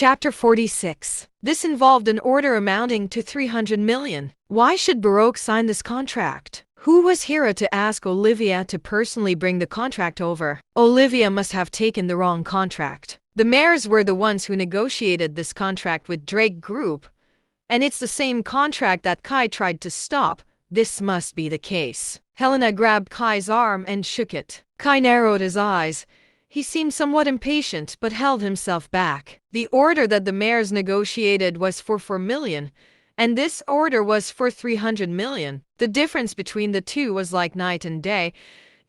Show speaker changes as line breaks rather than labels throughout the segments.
Chapter 46. This involved an order amounting to 300 million. Why should Baroque sign this contract? Who was Hera to ask Olivia to personally bring the contract over? Olivia must have taken the wrong contract. The mayors were the ones who negotiated this contract with Drake Group, and it's the same contract that Kai tried to stop. This must be the case. Helena grabbed Kai's arm and shook it. Kai narrowed his eyes. He seemed somewhat impatient but held himself back. The order that the mayors negotiated was for 4 million, and this order was for 300 million. The difference between the two was like night and day.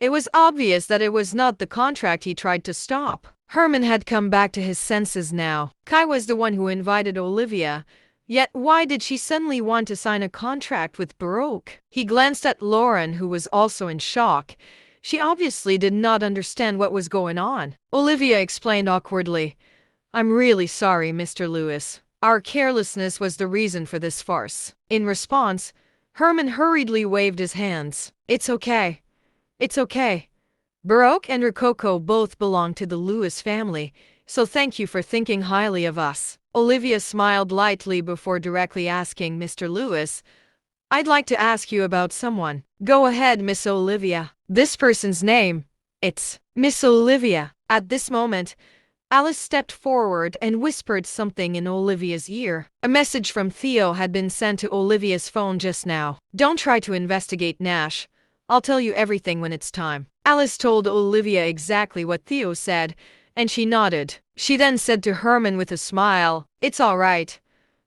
It was obvious that it was not the contract he tried to stop. Herman had come back to his senses now. Kai was the one who invited Olivia, yet why did she suddenly want to sign a contract with Baroque? He glanced at Lauren, who was also in shock. She obviously did not understand what was going on. Olivia explained awkwardly, "I'm really sorry, Mr. Lewis. Our carelessness was the reason for this farce." In response, Herman hurriedly waved his hands. "It's okay. It's okay. Baroque and Rococo both belong to the Lewis family, so thank you for thinking highly of us." Olivia smiled lightly before directly asking, "Mr. Lewis, I'd like to ask you about someone." "Go ahead, Miss Olivia." "This person's name, it's Miss Olivia." At this moment, Alice stepped forward and whispered something in Olivia's ear. A message from Theo had been sent to Olivia's phone just now. "Don't try to investigate Nash. I'll tell you everything when it's time." Alice told Olivia exactly what Theo said, and she nodded. She then said to Herman with a smile, "It's all right.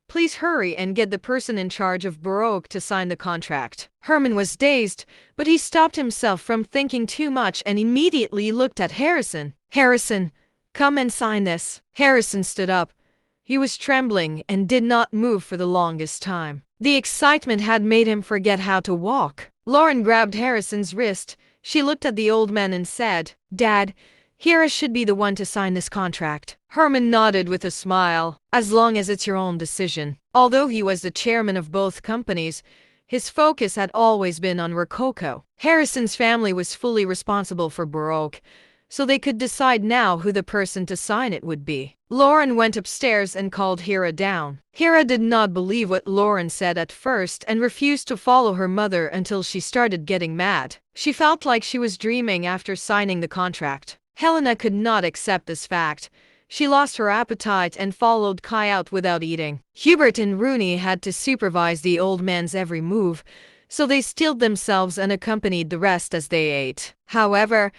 Please hurry and get the person in charge of Baroque to sign the contract." Herman was dazed, but he stopped himself from thinking too much and immediately looked at Harrison. "Harrison, come and sign this." Harrison stood up. He was trembling and did not move for the longest time. The excitement had made him forget how to walk. Lauren grabbed Harrison's wrist. She looked at the old man and said, "Dad, Hera should be the one to sign this contract." Herman nodded with a smile. "As long as it's your own decision." Although he was the chairman of both companies, his focus had always been on Rococo. Harrison's family was fully responsible for Baroque, so they could decide now who the person to sign it would be. Lauren went upstairs and called Hera down. Hera did not believe what Lauren said at first and refused to follow her mother until she started getting mad. She felt like she was dreaming after signing the contract. Helena could not accept this fact. She lost her appetite and followed Kai out without eating. Hubert and Rooney had to supervise the old man's every move, so they stilled themselves and accompanied the rest as they ate. However,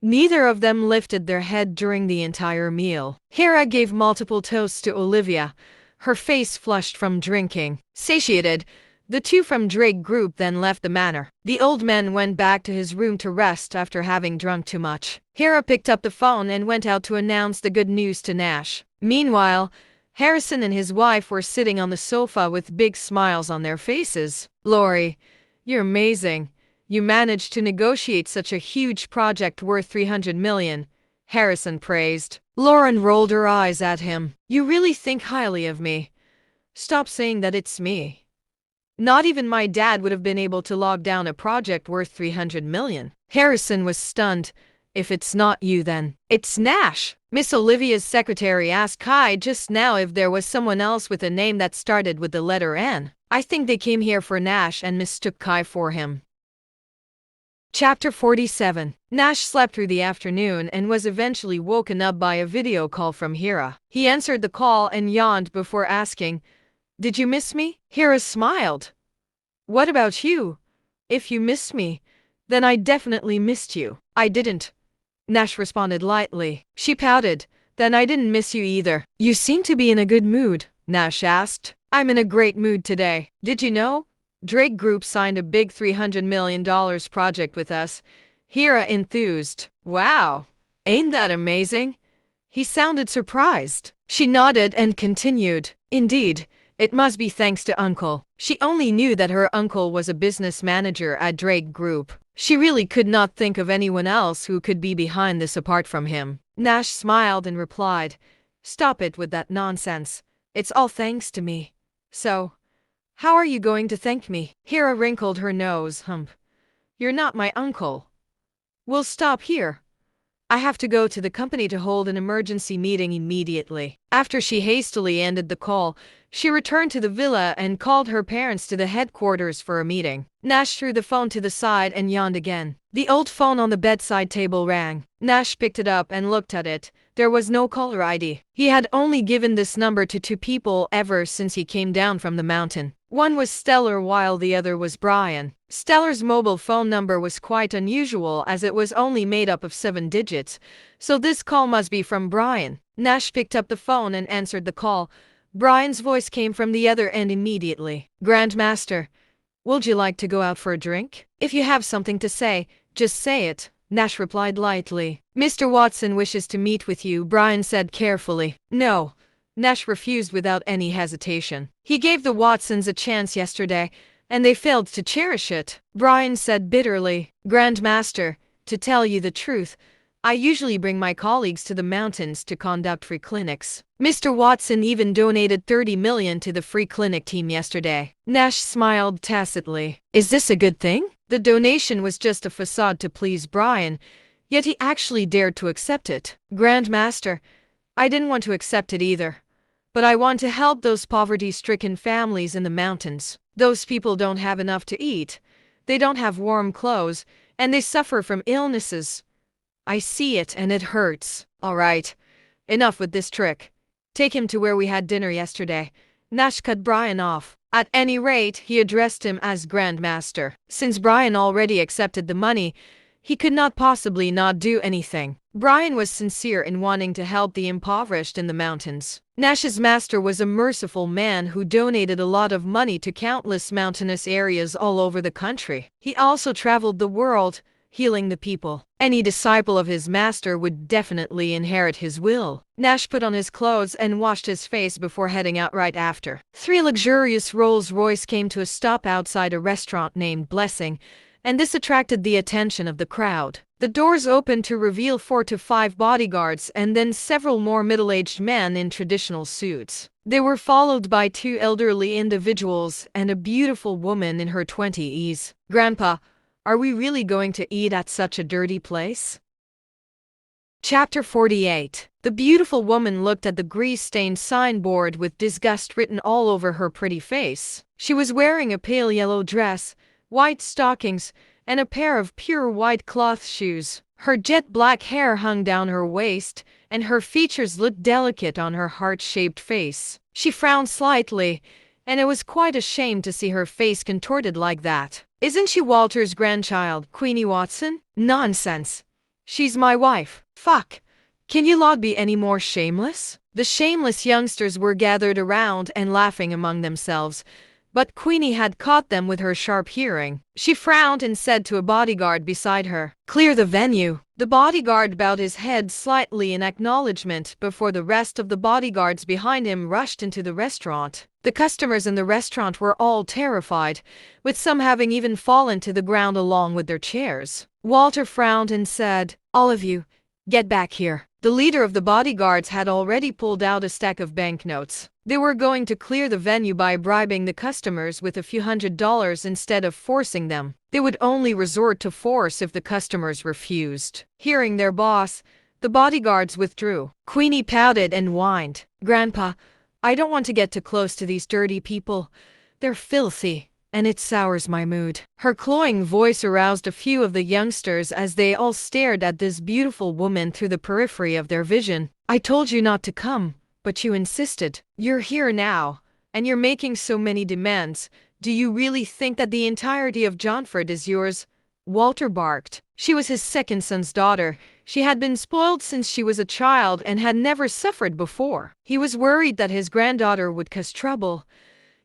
neither of them lifted their head during the entire meal. Hera gave multiple toasts to Olivia, her face flushed from drinking. Satiated, the two from Drake Group then left the manor. The old man went back to his room to rest after having drunk too much. Hera picked up the phone and went out to announce the good news to Nash. Meanwhile, Harrison and his wife were sitting on the sofa with big smiles on their faces. "Lori, you're amazing. You managed to negotiate such a huge project worth 300 million, Harrison praised. Lauren rolled her eyes at him. "You really think highly of me. Stop saying that it's me. Not even my dad would have been able to log down a project worth 300 million. Harrison was stunned. "If it's not you, then it's Nash." Miss Olivia's secretary asked Kai just now if there was someone else with a name that started with the letter N. "I think they came here for Nash and mistook Kai for him." Chapter 47. Nash slept through the afternoon and was eventually woken up by a video call from Hera. He answered the call and yawned before asking, "Did you miss me?" Hera smiled. "What about you? If you missed me, then I definitely missed you." "I didn't," Nash responded lightly. She pouted. "Then I didn't miss you either." "You seem to be in a good mood," Nash asked. "I'm in a great mood today. Did you know? Drake Group signed a big $300 million project with us." Hera enthused. "Wow, ain't that amazing?" He sounded surprised. She nodded and continued, "Indeed, it must be thanks to Uncle." She only knew that her uncle was a business manager at Drake Group. She really could not think of anyone else who could be behind this apart from him. Nash smiled and replied, "Stop it with that nonsense. It's all thanks to me. So, how are you going to thank me?" Hera wrinkled her nose. You're not my uncle." "We'll stop here. I have to go to the company to hold an emergency meeting immediately." After she hastily ended the call, she returned to the villa and called her parents to the headquarters for a meeting. Nash threw the phone to the side and yawned again. The old phone on the bedside table rang. Nash picked it up and looked at it. There was no caller ID. He had only given this number to 2 people ever since he came down from the mountain. One was Stellar while the other was Brian. Stellar's mobile phone number was quite unusual as it was only made up of 7 digits, so this call must be from Brian. Nash picked up the phone and answered the call. Brian's voice came from the other end immediately. "Grandmaster, would you like to go out for a drink? If you have something to say, just say it," Nash replied lightly. "Mr. Watson wishes to meet with you," Brian said carefully. "No." Nash refused without any hesitation. He gave the Watsons a chance yesterday, and they failed to cherish it. Brian said bitterly, "Grandmaster, to tell you the truth, I usually bring my colleagues to the mountains to conduct free clinics. Mr. Watson even donated $30 million to the free clinic team yesterday." Nash smiled tacitly. "Is this a good thing?" The donation was just a facade to please Brian, yet he actually dared to accept it. "Grandmaster, I didn't want to accept it either. But I want to help those poverty-stricken families in the mountains. Those people don't have enough to eat. They don't have warm clothes, and they suffer from illnesses. I see it and it hurts." "All right, enough with this trick. Take him to where we had dinner yesterday." Nash cut Brian off. At any rate, he addressed him as Grandmaster. Since Brian already accepted the money, he could not possibly not do anything. Brian was sincere in wanting to help the impoverished in the mountains. Nash's master was a merciful man who donated a lot of money to countless mountainous areas all over the country. He also traveled the world, healing the people. Any disciple of his master would definitely inherit his will. Nash put on his clothes and washed his face before heading out right after. 3 luxurious Rolls-Royce came to a stop outside a restaurant named Blessing, and this attracted the attention of the crowd. The doors opened to reveal 4 to 5 bodyguards and then several more middle-aged men in traditional suits. They were followed by 2 elderly individuals and a beautiful woman in her 20s. "Grandpa, are we really going to eat at such a dirty place?" Chapter 48. The beautiful woman looked at the grease-stained signboard with disgust written all over her pretty face. She was wearing a pale yellow dress, white stockings, and a pair of pure white cloth shoes. Her jet-black hair hung down her waist, and her features looked delicate on her heart-shaped face. She frowned slightly, and it was quite a shame to see her face contorted like that. "Isn't she Walter's grandchild, Queenie Watson?" "Nonsense. She's my wife." "Fuck. Can you lot be any more shameless?" The shameless youngsters were gathered around and laughing among themselves, but Queenie had caught them with her sharp hearing. She frowned and said to a bodyguard beside her, "Clear the venue." The bodyguard bowed his head slightly in acknowledgement before the rest of the bodyguards behind him rushed into the restaurant. The customers in the restaurant were all terrified, with some having even fallen to the ground along with their chairs. Walter frowned and said, "All of you, get back here." The leader of the bodyguards had already pulled out a stack of banknotes. They were going to clear the venue by bribing the customers with a few $100s instead of forcing them. They would only resort to force if the customers refused. Hearing their boss, the bodyguards withdrew. Queenie pouted and whined, "Grandpa, I don't want to get too close to these dirty people. They're filthy, and it sours my mood." Her cloying voice aroused a few of the youngsters as they all stared at this beautiful woman through the periphery of their vision. "I told you not to come, but you insisted. You're here now, and you're making so many demands. Do you really think that the entirety of Johnford is yours?" Walter barked. She was his second son's daughter. She had been spoiled since she was a child and had never suffered before. He was worried that his granddaughter would cause trouble.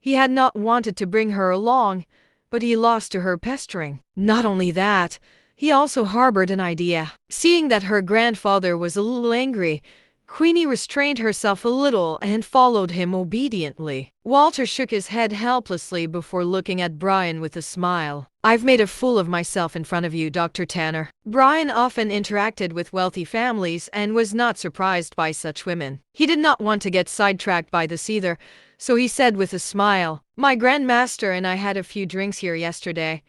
He had not wanted to bring her along, but he lost to her pestering. Not only that, he also harbored an idea. Seeing that her grandfather was a little angry, Queenie restrained herself a little and followed him obediently. Walter shook his head helplessly before looking at Brian with a smile. "I've made a fool of myself in front of you, Dr. Tanner." Brian often interacted with wealthy families and was not surprised by such women. He did not want to get sidetracked by this either, so he said with a smile, "My grandmaster and I had a few drinks here yesterday.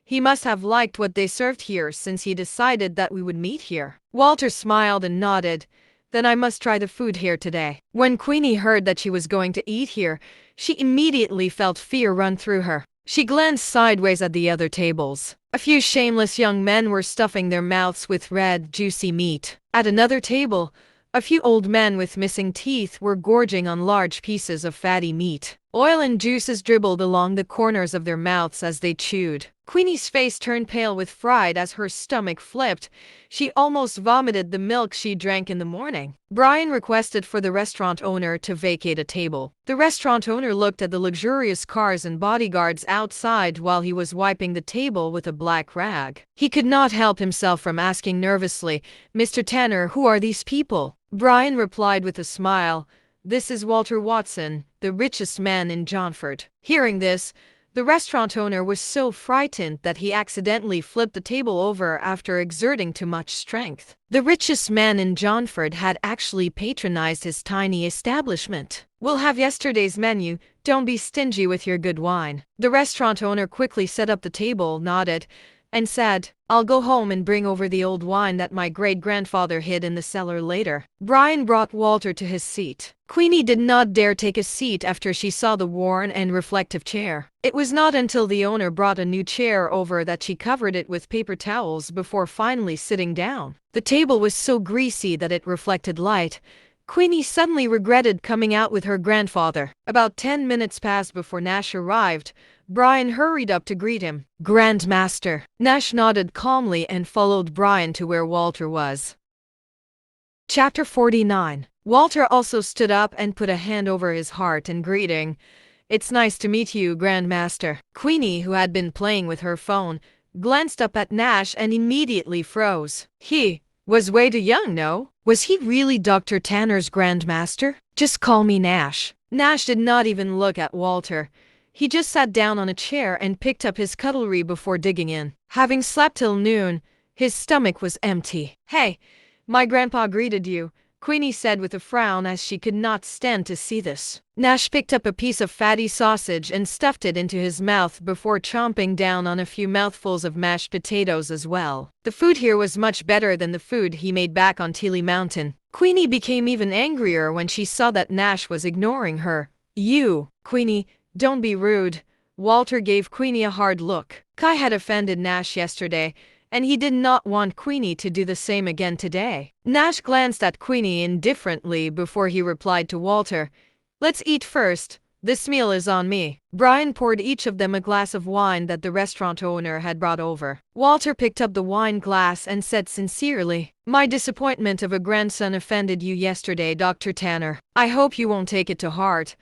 He must have liked what they served here since he decided that we would meet here." Walter smiled and nodded. Then I must try the food here today. When Queenie heard that she was going to eat here, she immediately felt fear run through her. She glanced sideways at the other tables. A few shameless young men were stuffing their mouths with red, juicy meat. At another table, a few old men with missing teeth were gorging on large pieces of fatty meat. Oil and juices dribbled along the corners of their mouths as they chewed. Queenie's face turned pale with fright as her stomach flipped. She almost vomited the milk she drank in the morning. Brian requested for the restaurant owner to vacate a table. The restaurant owner looked at the luxurious cars and bodyguards outside while he was wiping the table with a black rag. He could not help himself from asking nervously, "Mr. Tanner, who are these people?" Brian replied with a smile, "This is Walter Watson, the richest man in Johnford." Hearing this, the restaurant owner was so frightened that he accidentally flipped the table over after exerting too much strength. The richest man in Johnford had actually patronized his tiny establishment. "We'll have yesterday's menu, don't be stingy with your good wine." The restaurant owner quickly set up the table, nodded, and said, "I'll go home and bring over the old wine that my great-grandfather hid in the cellar later." Brian brought Walter to his seat. Queenie did not dare take a seat after she saw the worn and reflective chair. It was not until the owner brought a new chair over that she covered it with paper towels before finally sitting down. The table was so greasy that it reflected light. Queenie suddenly regretted coming out with her grandfather. About 10 minutes passed before Nash arrived. Brian hurried up to greet him. "Grandmaster." Nash nodded calmly and followed Brian to where Walter was. Chapter 49. Walter also stood up and put a hand over his heart in greeting. "It's nice to meet you, Grandmaster." Queenie, who had been playing with her phone, glanced up at Nash and immediately froze. He was way too young, no? Was he really Dr. Tanner's Grandmaster? "Just call me Nash." Nash did not even look at Walter. He just sat down on a chair and picked up his cutlery before digging in. Having slept till noon, his stomach was empty. "Hey, my grandpa greeted you," Queenie said with a frown as she could not stand to see this. Nash picked up a piece of fatty sausage and stuffed it into his mouth before chomping down on a few mouthfuls of mashed potatoes as well. The food here was much better than the food he made back on Teely Mountain. Queenie became even angrier when she saw that Nash was ignoring her. "You, Queenie, don't be rude." Walter gave Queenie a hard look. Kai had offended Nash yesterday, and he did not want Queenie to do the same again today. Nash glanced at Queenie indifferently before he replied to Walter, "Let's eat first. This meal is on me." Brian poured each of them a glass of wine that the restaurant owner had brought over. Walter picked up the wine glass and said sincerely, "My disappointment of a grandson offended you yesterday, Dr. Tanner. I hope you won't take it to heart.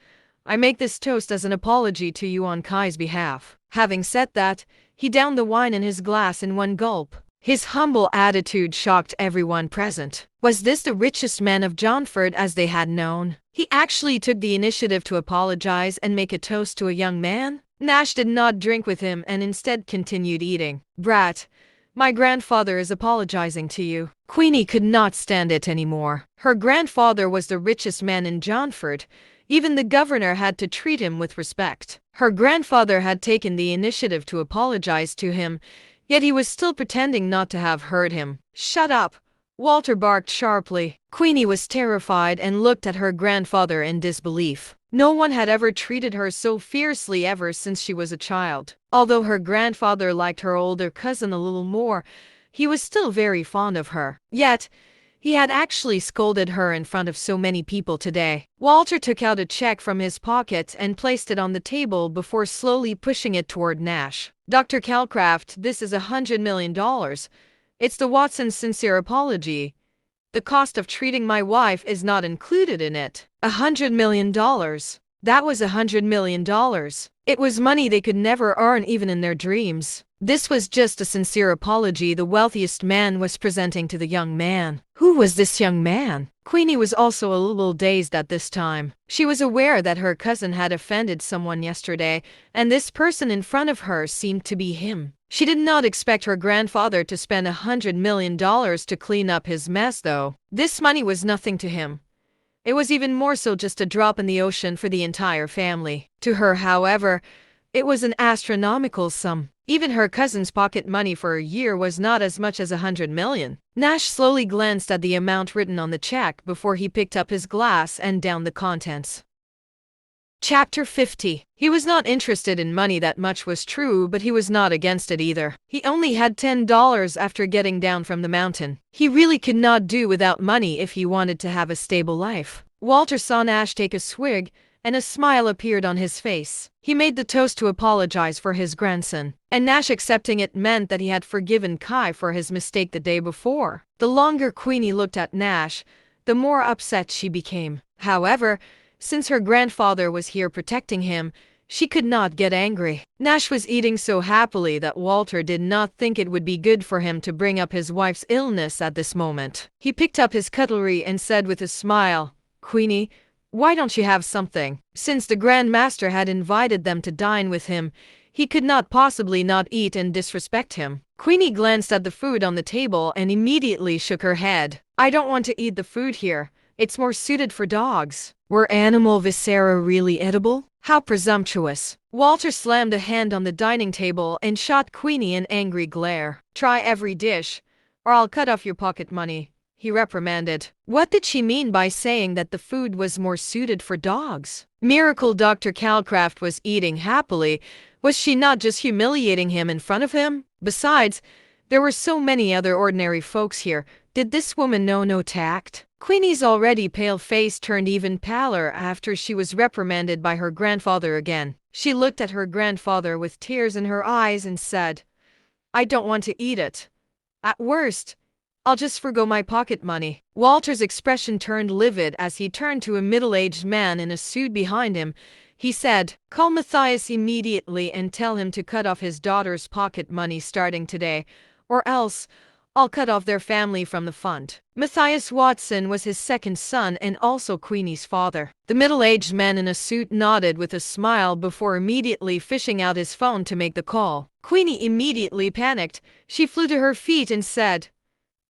I make this toast as an apology to you on Kai's behalf." Having said that, he downed the wine in his glass in one gulp. His humble attitude shocked everyone present. Was this the richest man of Johnford as they had known? He actually took the initiative to apologize and make a toast to a young man? Nash did not drink with him and instead continued eating. "Brat, my grandfather is apologizing to you." Queenie could not stand it anymore. Her grandfather was the richest man in Johnford. Even the governor had to treat him with respect. Her grandfather had taken the initiative to apologize to him, yet he was still pretending not to have heard him. "Shut up!" Walter barked sharply. Queenie was terrified and looked at her grandfather in disbelief. No one had ever treated her so fiercely ever since she was a child. Although her grandfather liked her older cousin a little more, he was still very fond of her. Yet, he had actually scolded her in front of so many people today. Walter took out a check from his pocket and placed it on the table before slowly pushing it toward Nash. "Dr. Calcraft, this is $100 million. It's the Watson's sincere apology. The cost of treating my wife is not included in it." $100 million. That was $100 million. It was money they could never earn even in their dreams. This was just a sincere apology the wealthiest man was presenting to the young man. Who was this young man? Queenie was also a little dazed at this time. She was aware that her cousin had offended someone yesterday, and this person in front of her seemed to be him. She did not expect her grandfather to spend $100 million to clean up his mess, though. This money was nothing to him. It was even more so just a drop in the ocean for the entire family. To her, however, it was an astronomical sum. Even her cousin's pocket money for a year was not as much as 100 million. Nash slowly glanced at the amount written on the check before he picked up his glass and downed the contents. Chapter 50. He was not interested in money, that much was true, but he was not against it either. He only had $10 after getting down from the mountain. He really could not do without money if he wanted to have a stable life. Walter saw Nash take a swig, and a smile appeared on his face. He made the toast to apologize for his grandson, and Nash accepting it meant that he had forgiven Kai for his mistake the day before. The longer Queenie looked at Nash, the more upset she became. However, since her grandfather was here protecting him, she could not get angry. Nash was eating so happily that Walter did not think it would be good for him to bring up his wife's illness at this moment. He picked up his cutlery and said with a smile, "Queenie, why don't you have something?" Since the Grand Master had invited them to dine with him, he could not possibly not eat and disrespect him. Queenie glanced at the food on the table and immediately shook her head. "I don't want to eat the food here. It's more suited for dogs." Were animal viscera really edible? How presumptuous. Walter slammed a hand on the dining table and shot Queenie an angry glare. "Try every dish, or I'll cut off your pocket money," he reprimanded. What did she mean by saying that the food was more suited for dogs? Miracle Dr. Calcraft was eating happily. Was she not just humiliating him in front of him? Besides, there were so many other ordinary folks here. Did this woman know no tact? Queenie's already pale face turned even paler after she was reprimanded by her grandfather again. She looked at her grandfather with tears in her eyes and said, "I don't want to eat it. At worst, I'll just forgo my pocket money." Walter's expression turned livid as he turned to a middle-aged man in a suit behind him. He said, "Call Matthias immediately and tell him to cut off his daughter's pocket money starting today, or else I'll cut off their family from the fund." Matthias Watson was his second son and also Queenie's father. The middle-aged man in a suit nodded with a smile before immediately fishing out his phone to make the call. Queenie immediately panicked. She flew to her feet and said,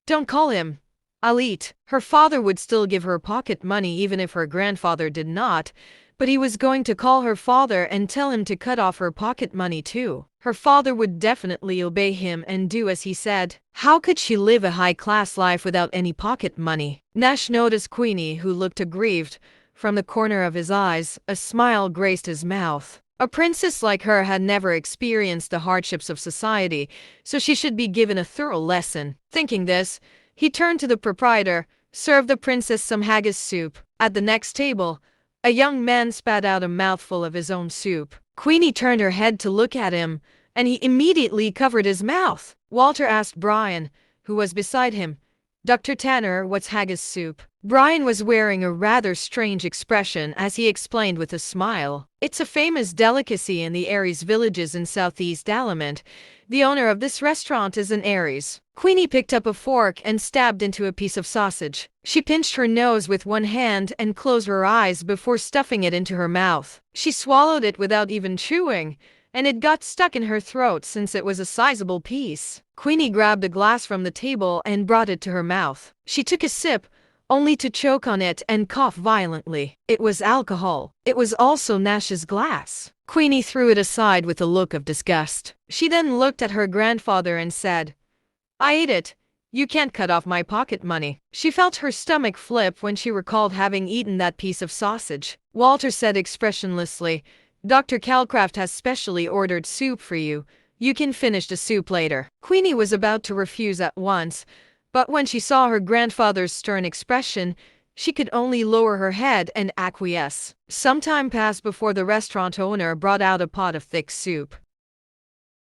"Don't call him. I'll eat." Her father would still give her pocket money even if her grandfather did not, but he was going to call her father and tell him to cut off her pocket money too. Her father would definitely obey him and do as he said. How could she live a high-class life without any pocket money? Nash noticed Queenie, who looked aggrieved. From the corner of his eyes, a smile graced his mouth. A princess like her had never experienced the hardships of society, so she should be given a thorough lesson. Thinking this, he turned to the proprietor, served the princess some haggis soup. At the next table, a young man spat out a mouthful of his own soup. Queenie turned her head to look at him, and he immediately covered his mouth. Walter asked Brian, who was beside him, "Dr. Tanner, what's haggis soup?" Brian was wearing a rather strange expression as he explained with a smile. "It's a famous delicacy in the Aries villages in southeast Alamant. The owner of this restaurant is an Aries." Queenie picked up a fork and stabbed into a piece of sausage. She pinched her nose with one hand and closed her eyes before stuffing it into her mouth. She swallowed it without even chewing, and it got stuck in her throat since it was a sizable piece. Queenie grabbed a glass from the table and brought it to her mouth. She took a sip, only to choke on it and cough violently. It was alcohol. It was also Nash's glass. Queenie threw it aside with a look of disgust. She then looked at her grandfather and said, "I ate it. You can't cut off my pocket money." She felt her stomach flip when she recalled having eaten that piece of sausage. Walter said expressionlessly, "Dr. Calcraft has specially ordered soup for you. You can finish the soup later." Queenie was about to refuse at once, but when she saw her grandfather's stern expression, she could only lower her head and acquiesce. Some time passed before the restaurant owner brought out a pot of thick soup.